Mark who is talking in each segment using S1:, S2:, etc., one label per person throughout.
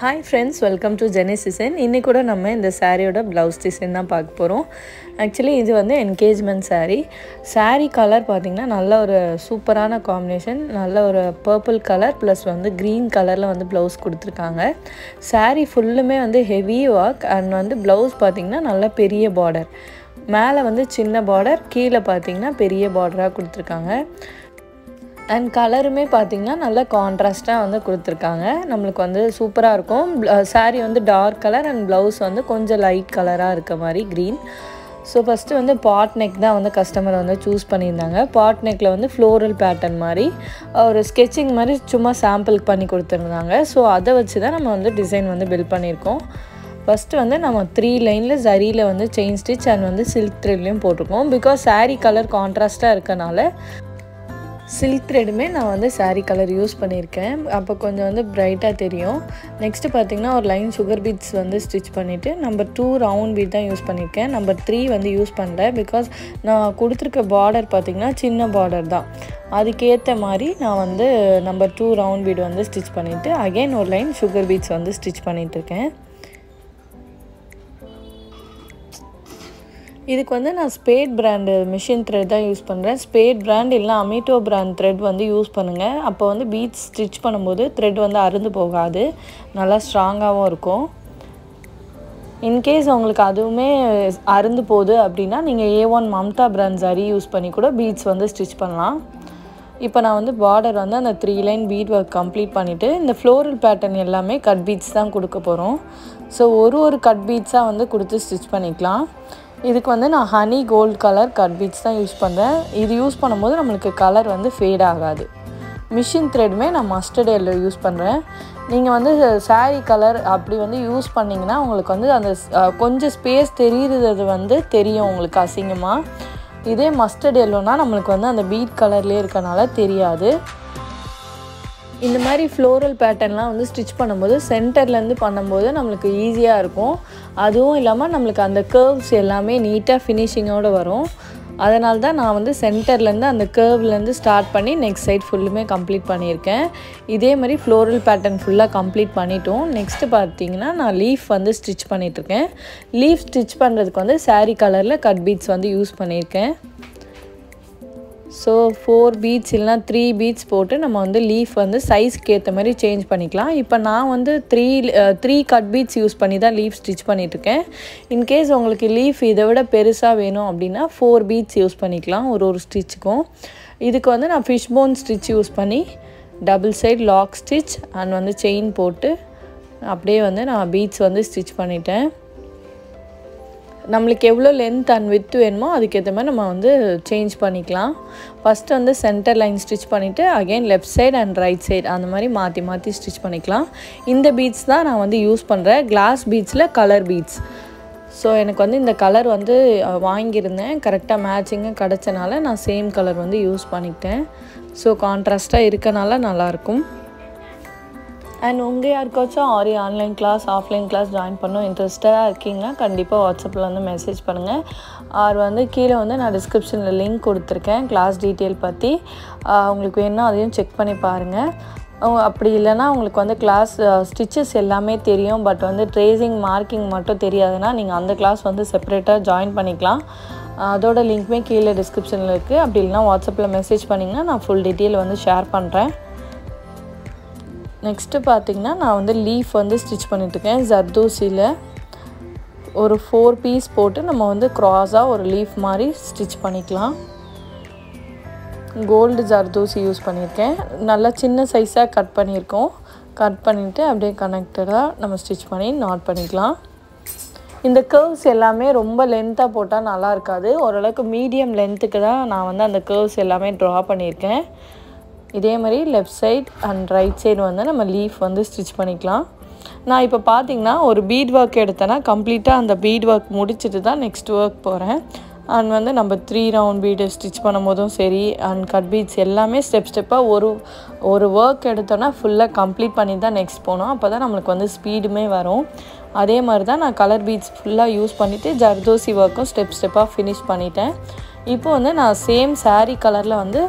S1: Hi friends, welcome to Jenny's Design. இன்னைக்கு கூட நம்ம இந்த சாரியோட ப்ளவுஸ் டிசைன் தான் பார்க்க போறோம். Actually இது வந்து engagement saree. Saree color பாத்தீங்கன்னா நல்ல ஒரு சூப்பரான காம்பினேஷன். நல்ல ஒரு purple color plus வந்து green colorல வந்து ப்ளவுஸ் கொடுத்திருக்காங்க. Saree ஃபுல்லுமே வந்து heavy work and வந்து ப்ளவுஸ் பாத்தீங்கன்னா நல்ல பெரிய border. மேலே வந்து சின்ன border, கீழ பாத்தீங்கன்னா பெரிய border-ஆ கொடுத்திருக்காங்க. And கலருமே பாத்தீங்கன்னா நல்ல கான்ட்ராஸ்டா வந்து கொடுத்திருக்காங்க. நமக்கு வந்து சூப்பரா இருக்கும். saree வந்து டார்க் கலர் and blouse வந்து கொஞ்சம் லைட் கலரா இருக்க மாதிரி green. So first வந்து pot neck தான் வந்து கஸ்டமர் வந்து சூஸ் பண்ணியிருந்தாங்க. pot neckல வந்து floral pattern மாதிரி ஒரு sketching மாதிரி சும்மா சாம்பிள் பண்ணி கொடுத்திருந்தாங்க. So அதை வச்சு தான் நம்ம வந்து டிசைன் வந்து பில்ட் பண்ணியிருக்கோம். First வந்து நம்ம 3 லைன்ல ஜரியில வந்து செயின் ஸ்டிச் and வந்து silk threadலயும் போட்டுருக்கோம். Because saree கலர் கான்ட்ராஸ்டா இருக்கனால silk thread மே நான் வந்து saree color யூஸ் பண்ணியிருக்கேன். அப்போ கொஞ்சம் வந்து பிரைட்டா தெரியும். நெக்ஸ்ட் பாத்தீங்கன்னா ஒரு லைன் sugar beads வந்து ஸ்டிச் பண்ணிட்டு நம்பர் 2 round bead தான் யூஸ் பண்ணியிருக்கேன். நம்பர் 3 வந்து யூஸ் பண்ணல because நான் கொடுத்திருக்க border பாத்தீங்கன்னா சின்ன border தான். அதுக்கேத்த மாதிரி நான் வந்து நம்பர் 2 round bead வந்து ஸ்டிச் பண்ணிட்டு again ஒரு லைன் sugar beads வந்து ஸ்டிச் பண்ணிட்டு இருக்கேன். இதுக்கு வந்து நான் ஸ்பேட் பிராண்ட் மிஷின் த்ரெட் தான் யூஸ் பண்ணுறேன். ஸ்பேட் பிராண்ட் இல்லை அமிட்டோ பிராண்ட் த்ரெட் வந்து யூஸ் பண்ணுங்கள். அப்போ வந்து பீட்ஸ் ஸ்டிச் பண்ணும்போது த்ரெட் வந்து அறுந்து போகாது, நல்லா ஸ்ட்ராங்காகவும் இருக்கும். இன்கேஸ் உங்களுக்கு அதுவுமே அறுந்து போகுது அப்படின்னா நீங்கள் A1 Mamata brand zari use பண்ணி கூட பீட்ஸ் வந்து ஸ்டிச் பண்ணலாம். இப்போ நான் வந்து பார்டர் வந்து அந்த 3 லைன் பீட் ஒர்க் கம்ப்ளீட் பண்ணிவிட்டு இந்த ஃப்ளோரல் பேட்டர்ன் எல்லாமே கட் பீட்ஸ் தான் கொடுக்க போகிறோம். ஸோ ஒரு கட் பீட்ஸாக வந்து கொடுத்து ஸ்டிச் பண்ணிக்கலாம். இதுக்கு வந்து நான் honey gold colour cut beads தான் யூஸ் பண்ணுறேன். இது யூஸ் பண்ணும்போது நம்மளுக்கு கலர் வந்து ஃபேட் ஆகாது. மிஷின் த்ரெட்டுமே நான் மஸ்டர்ட் எல்லோ யூஸ் பண்ணுறேன். நீங்கள் வந்து saree கலர் அப்படி வந்து யூஸ் பண்ணிங்கன்னா உங்களுக்கு வந்து அந்த கொஞ்சம் ஸ்பேஸ் தெரியுறது வந்து தெரியும் உங்களுக்கு அசிங்கமாக. இதே மஸ்டர்ட் எல்லோனா நம்மளுக்கு வந்து அந்த பீட் கலர்லேயே இருக்கனால தெரியாது. இந்த மாதிரி ஃப்ளோரல் பேட்டர்ன்லாம் வந்து ஸ்டிச் பண்ணும்போது சென்டர்லேருந்து பண்ணும்போது நம்மளுக்கு ஈஸியாக இருக்கும். அதுவும் இல்லாமல் நம்மளுக்கு அந்த கர்வ்ஸ் எல்லாமே நீட்டாக ஃபினிஷிங்கோடு வரும். அதனால தான் நான் வந்து சென்டர்லேருந்து அந்த கர்வ்லேருந்து ஸ்டார்ட் பண்ணி நெக்ஸ்ட் சைட் ஃபுல்லுமே கம்ப்ளீட் பண்ணியிருக்கேன். இதே மாதிரி ஃப்ளோரல் பேட்டர்ன் ஃபுல்லாக கம்ப்ளீட் பண்ணிட்டோம். நெக்ஸ்ட்டு பார்த்தீங்கன்னா நான் லீஃப் வந்து ஸ்டிச் பண்ணிகிட்ருக்கேன். லீஃப் ஸ்டிச் பண்ணுறதுக்கு வந்து saree கலரில் கட் பீட்ஸ் வந்து யூஸ் பண்ணியிருக்கேன். ஸோ 4 பீட்ஸ் இல்லைனா 3 பீட்ஸ் போட்டு நம்ம வந்து லீஃப் வந்து சைஸ்க்கு ஏற்ற மாதிரி சேஞ்ச் பண்ணிக்கலாம். இப்போ நான் வந்து 3 கட் பீட்ஸ் யூஸ் பண்ணி தான் லீஃப் ஸ்டிச் பண்ணிகிட்ருக்கேன். இன்கேஸ் உங்களுக்கு லீஃப் இதை விட பெருசாக வேணும் அப்படின்னா 4 பீட்ஸ் யூஸ் பண்ணிக்கலாம் ஒரு ஸ்டிச்சுக்கும். இதுக்கு வந்து நான் ஃபிஷ் போன் ஸ்டிச் யூஸ் பண்ணி double side lock stitch and வந்து செயின் போட்டு அப்படியே வந்து நான் பீட்ஸ் வந்து ஸ்டிச் பண்ணிட்டேன். நம்மளுக்கு எவ்வளோ லென்த் அண்ட் வித் வேணுமோ அதுக்கேற்ற மாதிரி நம்ம வந்து சேஞ்ச் பண்ணிக்கலாம். ஃபஸ்ட்டு வந்து சென்டர் லைன் ஸ்டிச் பண்ணிவிட்டு again left side and right side அந்த மாதிரி மாற்றி ஸ்டிச் பண்ணிக்கலாம். இந்த பீட்ஸ் தான் நான் வந்து யூஸ் பண்ணுறேன். கிளாஸ் பீட்ஸில் கலர் பீட்ஸ். ஸோ எனக்கு வந்து இந்த கலர் வந்து வாங்கியிருந்தேன், கரெக்டாக மேட்சிங்காக கிடச்சனால நான் சேம் கலர் வந்து யூஸ் பண்ணிக்கிட்டேன். ஸோ கான்ட்ராஸ்ட்டாக இருக்கனால நல்லாயிருக்கும். அண்ட் உங்கள் யாருக்காச்சும் online class offline class join பண்ண இன்ட்ரெஸ்டாக இருக்கீங்கன்னா கண்டிப்பாக வாட்ஸ்அப்பில் வந்து மெசேஜ் பண்ணுங்கள். வந்து கீழே வந்து நான் டிஸ்கிரிப்ஷனில் லிங்க் கொடுத்துருக்கேன் கிளாஸ் டீட்டெயில் பற்றி. உங்களுக்கு வேணுன்னா அதையும் செக் பண்ணி பாருங்கள். அப்படி இல்லைனா உங்களுக்கு வந்து கிளாஸ் ஸ்டிச்சஸ் எல்லாமே தெரியும், பட் வந்து ட்ரேசிங் மார்க்கிங் மட்டும் தெரியாதுன்னா நீங்கள் அந்த கிளாஸ் வந்து செப்பரேட்டாக ஜாயின் பண்ணிக்கலாம். அதோட லிங்க்குமே கீழே டிஸ்கிரிப்ஷனில் இருக்குது. அப்படி இல்லைனா வாட்ஸ்அப்பில் மெசேஜ் பண்ணிங்கன்னா நான் ஃபுல் டீட்டெயில் வந்து ஷேர் பண்ணுறேன். நெக்ஸ்ட்டு பார்த்திங்கன்னா நான் வந்து லீஃப் வந்து ஸ்டிச் பண்ணிட்டுருக்கேன். ஜர்தோசியில் ஒரு 4 பீஸ் போட்டு நம்ம வந்து க்ராஸாக ஒரு லீஃப் மாதிரி ஸ்டிச் பண்ணிக்கலாம். கோல்டு ஜர்தோசி யூஸ் பண்ணியிருக்கேன். நல்லா சின்ன சைஸாக கட் பண்ணியிருக்கோம். கட் பண்ணிவிட்டு அப்படியே கனெக்டடாக நம்ம ஸ்டிச் பண்ணி நாட் பண்ணிக்கலாம். இந்த கர்வ்ஸ் எல்லாமே ரொம்ப லென்த்தாக போட்டால் நல்லா இருக்காது. ஓரளவுக்கு மீடியம் லென்த்துக்கு தான் நான் வந்து அந்த கர்வ்ஸ் எல்லாமே ட்ரா பண்ணியிருக்கேன். இதே மாதிரி left side and right side வந்து நம்ம லீஃப் வந்து ஸ்டிச் பண்ணிக்கலாம். நான் இப்போ பார்த்தீங்கன்னா ஒரு பீட் ஒர்க் எடுத்தேன்னா கம்ப்ளீட்டாக அந்த பீட் ஒர்க் முடிச்சுட்டு தான் நெக்ஸ்ட் ஒர்க் போகிறேன். அண்ட் வந்து நம்ம 3 ரவுண்ட் பீடு ஸ்டிச் பண்ணும் போதும் சரி அண்ட் கட் பீட்ஸ் எல்லாமே ஸ்டெப்பாக ஒரு ஒர்க் எடுத்தோன்னா ஃபுல்லாக கம்ப்ளீட் பண்ணி தான் நெக்ஸ்ட் போகணும். அப்போ தான் நம்மளுக்கு வந்து ஸ்பீடுமே வரும். அதே மாதிரி தான் நான் கலர் பீட்ஸ் ஃபுல்லாக யூஸ் பண்ணிவிட்டு ஜர்தோசி ஒர்க்கும் ஸ்டெப்பாக ஃபினிஷ் பண்ணிட்டேன். இப்போ வந்து நான் சேம் saree கலரில் வந்து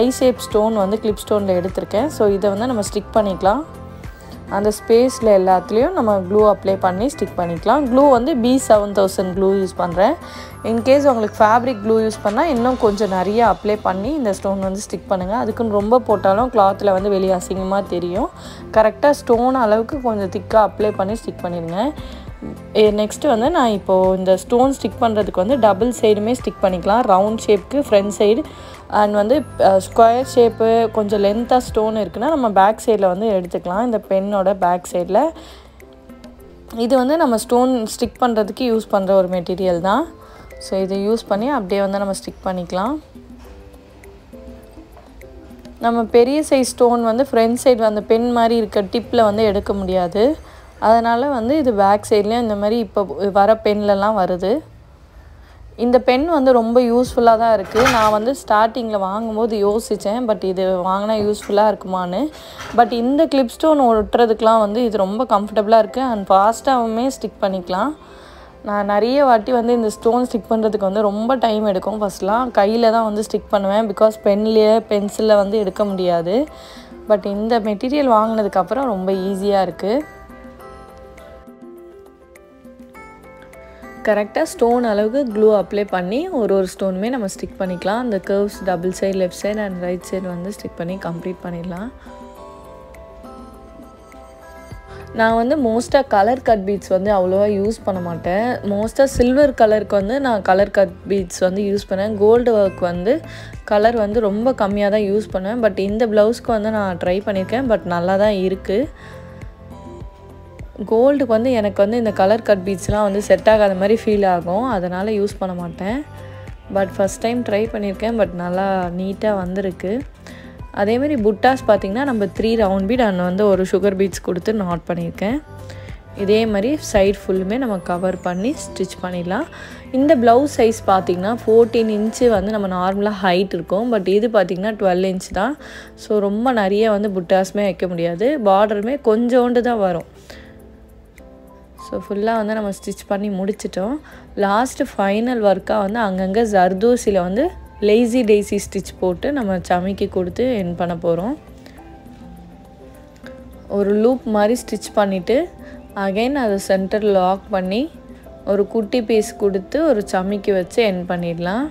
S1: ஐ ஷேப் ஸ்டோன் வந்து கிளிப் ஸ்டோனில் எடுத்திருக்கேன். ஸோ இதை வந்து நம்ம ஸ்டிக் பண்ணிக்கலாம். அந்த ஸ்பேஸில் எல்லாத்துலேயும் நம்ம க்ளூ அப்ளை பண்ணி ஸ்டிக் பண்ணிக்கலாம். க்ளூ வந்து B7000 க்ளூ யூஸ் பண்ணுறேன். இன்கேஸ் உங்களுக்கு ஃபேப்ரிக் க்ளூ யூஸ் பண்ணால் இன்னும் கொஞ்சம் நிறைய அப்ளை பண்ணி இந்த ஸ்டோன் வந்து ஸ்டிக் பண்ணுங்கள். அதுக்குன்னு ரொம்ப போட்டாலும் கிளாத்தில் வந்து வெளியே அசிங்கமாக தெரியும். கரெக்டாக ஸ்டோன் அளவுக்கு கொஞ்சம் திக்காக அப்ளை பண்ணி ஸ்டிக் பண்ணிடுங்க. நெக்ஸ்ட்டு வந்து நான் இப்போது இந்த ஸ்டோன் ஸ்டிக் பண்ணுறதுக்கு வந்து டபுள் சைடுமே ஸ்டிக் பண்ணிக்கலாம். ரவுண்ட் ஷேப்புக்கு ஃப்ரண்ட் சைடு அண்ட் வந்து ஸ்கொயர் ஷேப்பு கொஞ்சம் லென்த்தாக ஸ்டோன் இருக்குன்னா நம்ம பேக் சைடில் வந்து எடுத்துக்கலாம். இந்த பென்னோட பேக் சைடில் இது வந்து நம்ம ஸ்டோன் ஸ்டிக் பண்ணுறதுக்கு யூஸ் பண்ணுற ஒரு மெட்டீரியல் தான். ஸோ இதை யூஸ் பண்ணி அப்படியே வந்து நம்ம ஸ்டிக் பண்ணிக்கலாம். நம்ம பெரிய சைஸ் ஸ்டோன் வந்து ஃப்ரண்ட் சைடு அந்த பென் மாதிரி இருக்க டிப்பில் வந்து எடுக்க முடியாது. அதனால் வந்து இது பேக் சைட்லேயும் இந்த மாதிரி இப்போ வர பென்லலாம் வருது. இந்த பென் வந்து ரொம்ப யூஸ்ஃபுல்லாக தான் இருக்குது. நான் வந்து ஸ்டார்டிங்கில் வாங்கும்போது யோசித்தேன், பட் இது வாங்கினா யூஸ்ஃபுல்லாக இருக்குமான்னு. பட் இந்த கிளிப் ஸ்டோன் ஒட்டுறதுக்கெலாம் வந்து இது ரொம்ப கம்ஃபர்டபுளாக இருக்குது அண்ட் ஃபாஸ்ட்டாகவுமே ஸ்டிக் பண்ணிக்கலாம். நான் நிறைய வாட்டி வந்து இந்த ஸ்டோன் ஸ்டிக் பண்ணுறதுக்கு வந்து ரொம்ப டைம் எடுக்கும். ஃபஸ்ட்லாம் கையில் தான் வந்து ஸ்டிக் பண்ணுவேன், பிகாஸ் பென்சிலில் வந்து எடுக்க முடியாது. பட் இந்த மெட்டீரியல் வாங்கினதுக்கப்புறம் ரொம்ப ஈஸியாக இருக்குது. கரெக்டாக ஸ்டோன் அளவுக்கு க்ளூ அப்ளை பண்ணி ஒரு ஸ்டோனுமே நம்ம ஸ்டிக் பண்ணிக்கலாம். அந்த curves double side left side and right side வந்து ஸ்டிக் பண்ணி கம்ப்ளீட் பண்ணிடலாம். நான் வந்து மோஸ்ட்டாக கலர் கட் பீட்ஸ் வந்து அவ்வளோவா யூஸ் பண்ண மாட்டேன். மோஸ்ட்டாக சில்வர் கலருக்கு வந்து நான் கலர் கட் பீட்ஸ் வந்து யூஸ் பண்ணேன். கோல்டு ஒர்க் வந்து கலர் வந்து ரொம்ப கம்மியாக தான் யூஸ் பண்ணுவேன். பட் இந்த ப்ளவுஸ்க்கு வந்து நான் ட்ரை பண்ணியிருக்கேன், பட் நல்லா தான் இருக்குது. கோல்டுக்கு வந்து எனக்கு வந்து இந்த கலர் கட் பீட்ஸ்லாம் வந்து செட் ஆகாத மாதிரி ஃபீல் ஆகும், அதனால் யூஸ் பண்ண மாட்டேன். பட் ஃபஸ்ட் டைம் ட்ரை பண்ணியிருக்கேன், பட் நல்லா நீட்டாக வந்திருக்கு. அதேமாதிரி புட்டாஸ் பார்த்திங்கன்னா நம்ம 3 ரவுண்ட் பீட் அண்ட் வந்து ஒரு சுகர் பீட்ஸ் கொடுத்து நாட் பண்ணியிருக்கேன். இதே மாதிரி சைட் ஃபுல்லுமே நம்ம கவர் பண்ணி ஸ்டிச் பண்ணிடலாம். இந்த ப்ளவுஸ் சைஸ் பார்த்திங்கன்னா 14 இன்ச்சு வந்து நம்ம நார்மலாக ஹைட் இருக்கும். பட் இது பார்த்திங்கன்னா 12 இன்ச் தான். ஸோ ரொம்ப நிறைய வந்து புட்டாஸுமே வைக்க முடியாது. பார்டருமே கொஞ்சோண்டு தான் வரும். ஸோ ஃபுல்லாக வந்து நம்ம ஸ்டிச் பண்ணி முடிச்சிட்டோம். லாஸ்ட்டு ஃபைனல் ஒர்க்காக வந்து அங்கங்கே ஜர்தோசியில் வந்து லேசி டேசி ஸ்டிச் போட்டு நம்ம சமைக்கி கொடுத்து என் பண்ண போகிறோம். ஒரு லூப் மாதிரி ஸ்டிச் பண்ணிவிட்டு அகைன் அதை சென்டர் லாக் பண்ணி ஒரு குட்டி பீஸ் கொடுத்து ஒரு சமைக்கி வச்சு என் பண்ணிடலாம்.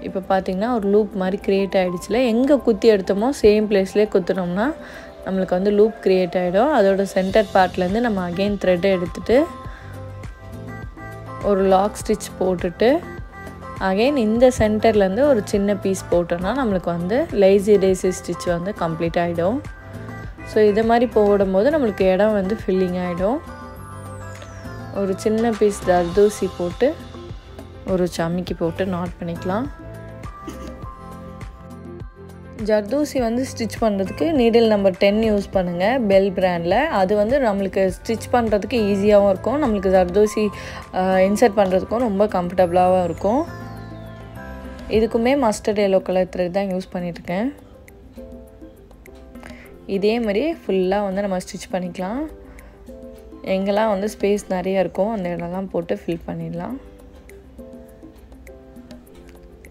S1: இப்போ பார்த்திங்கன்னா ஒரு லூப் மாதிரி க்ரியேட் ஆகிடுச்சுல. எங்கே குத்தி எடுத்தோமோ சேம் பிளேஸ்லேயே குத்துனோம்னா நம்மளுக்கு வந்து லூப் க்ரியேட் ஆகிடும். அதோட சென்டர் பார்ட்லேருந்து நம்ம அகெயின் த்ரெட்டை எடுத்துகிட்டு ஒரு லாக் ஸ்டிச் போட்டுட்டு அகெயின் இந்த சென்டர்லேருந்து ஒரு சின்ன பீஸ் போட்டோன்னா நம்மளுக்கு வந்து லேசி டேசி ஸ்டிச் வந்து கம்ப்ளீட் ஆகிடும். ஸோ இது மாதிரி போடும்போது நம்மளுக்கு இடம் வந்து ஃபில்லிங் ஆகிடும். ஒரு சின்ன பீஸ் தர்தூசி போட்டு ஒரு சமிக்கி போட்டு நாட் பண்ணிக்கலாம். ஜர்தோசி வந்து ஸ்டிச் பண்ணுறதுக்கு நீடில் நம்பர் 10 யூஸ் பண்ணுங்கள், பெல் பிராண்டில். அது வந்து நம்மளுக்கு ஸ்டிச் பண்ணுறதுக்கு ஈஸியாகவும் இருக்கும், நம்மளுக்கு ஜர்தோசி இன்சர்ட் பண்ணுறதுக்கும் ரொம்ப கம்ஃபர்டபுளாகவும் இருக்கும். இதுக்குமே மஸ்டர்ட் எல்லோ கலர் த்ரெட் தான் யூஸ் பண்ணியிருக்கேன். இதே மாதிரி ஃபுல்லாக வந்து நம்ம ஸ்டிச் பண்ணிக்கலாம். எங்கெல்லாம் வந்து ஸ்பேஸ் நிறையா இருக்கும் அந்த இடம்லாம் போட்டு ஃபில் பண்ணிடலாம்.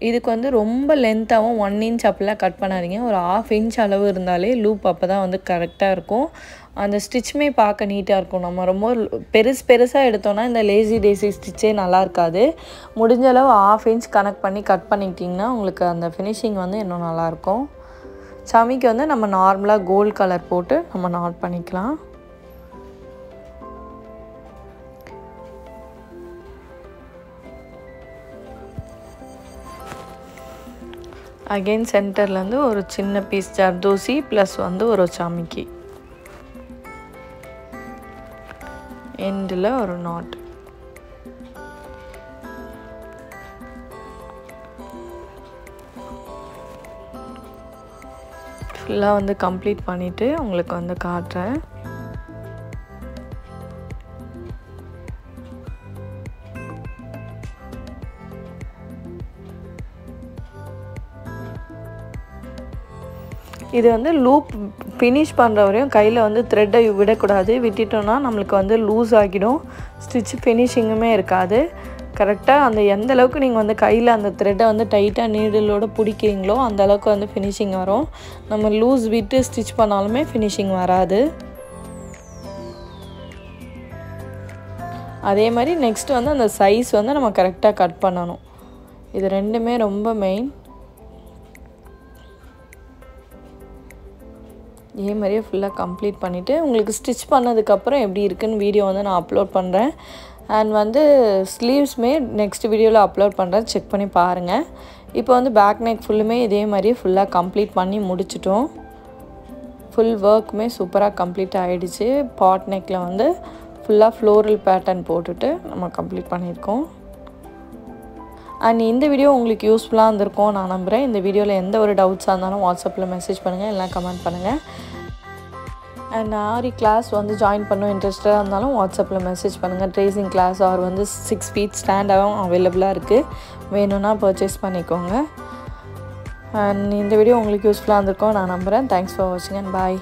S1: இதுக்கு வந்து ரொம்ப லென்த்தாகவும் 1 இன்ச் அப்படிலாம் கட் பண்ணாதீங்க. ஒரு 1/2 இன்ச் அளவு இருந்தாலே லூப் அப்போ தான் வந்து கரெக்டாக இருக்கும். அந்த ஸ்டிச்சுமே பார்க்க நீட்டாக இருக்கும். நம்ம ரொம்ப பெருசாக எடுத்தோன்னா இந்த லேசி டேசி ஸ்டிச்சே நல்லா இருக்காது. முடிஞ்ச அளவு 1/2 இன்ச் கனெக்ட் பண்ணி கட் பண்ணிக்கிட்டிங்கன்னா உங்களுக்கு அந்த ஃபினிஷிங் வந்து இன்னும் நல்லாயிருக்கும். சமிக்கு வந்து நம்ம நார்மலாக கோல்ட் கலர் போட்டு நம்ம நாட் பண்ணிக்கலாம். அகெயின் சென்டர்லேருந்து ஒரு சின்ன பீஸ் ஜர்தோசி ப்ளஸ் வந்து ஒரு சமிக்கி, எண்டில் ஒரு நாட். ஃபுல்லாக வந்து கம்ப்ளீட் பண்ணிவிட்டு உங்களுக்கு வந்து காட்டுறேன். இது வந்து லூப் ஃபினிஷ் பண்ணுற வரையும் கையில் வந்து த்ரெட்டை விடக்கூடாது. விட்டுட்டோன்னா நம்மளுக்கு வந்து லூஸ் ஆகிடும், ஸ்டிச் ஃபினிஷிங்குமே இருக்காது. கரெக்டாக அந்த எந்த அளவுக்கு நீங்கள் வந்து கையில் அந்த த்ரெட்டை வந்து டைட்டாக நீடிலோடு பிடிக்கிறீங்களோ அந்த அளவுக்கு வந்து ஃபினிஷிங் வரும். நம்ம லூஸ் விட்டு ஸ்டிச் பண்ணாலுமே ஃபினிஷிங் வராது. அதே மாதிரி நெக்ஸ்ட் வந்து அந்த சைஸ் வந்து நம்ம கரெக்டாக கட் பண்ணணும். இது ரெண்டுமே ரொம்ப மெயின். இதே மாதிரியே ஃபுல்லாக கம்ப்ளீட் பண்ணிவிட்டு உங்களுக்கு ஸ்டிச் பண்ணதுக்கப்புறம் எப்படி இருக்குன்னு வீடியோ வந்து நான் அப்லோட் பண்ணுறேன். அண்ட் வந்து ஸ்லீவ்ஸுமே நெக்ஸ்ட் வீடியோவில் அப்லோட் பண்ணுறேன், செக் பண்ணி பாருங்கள். இப்போ வந்து பேக் நெக் ஃபுல்லுமே இதே மாதிரியே ஃபுல்லாக கம்ப்ளீட் பண்ணி முடிச்சிட்டோம். ஃபுல் ஒர்க்குமே சூப்பராக கம்ப்ளீட் ஆகிடுச்சு. பாட் நெக்கில் வந்து ஃபுல்லாக ஃப்ளோரல் பேட்டர்ன் போட்டுட்டு நம்ம கம்ப்ளீட் பண்ணியிருக்கோம். அண்ட் இந்த வீடியோ உங்களுக்கு யூஸ்ஃபுல்லாக இருந்திருக்கும் நான் நம்புகிறேன். இந்த வீடியோவில் எந்த ஒரு டவுட்ஸாக இருந்தாலும் வாட்ஸ்அப்பில் மெசேஜ் பண்ணுங்கள், இல்லைனா கமெண்ட் பண்ணுங்கள். அண்ட் ஆரி கிளாஸ் வந்து ஜாயின் பண்ண இன்ட்ரெஸ்டாக இருந்தாலும் வாட்ஸ்அப்பில் மெசேஜ் பண்ணுங்கள். ட்ரேசிங் கிளாஸ் ஆர் வந்து 6 feet ஸ்டாண்டாகவும் அவைலபிளாக இருக்குது, வேணும்னா பர்ச்சேஸ் பண்ணிக்கோங்க. அண்ட் இந்த வீடியோ உங்களுக்கு யூஸ்ஃபுல்லாக இருந்திருக்கும் நான் நம்புகிறேன். தேங்க்ஸ் ஃபார் வாட்சிங் அண்ட் பாய்.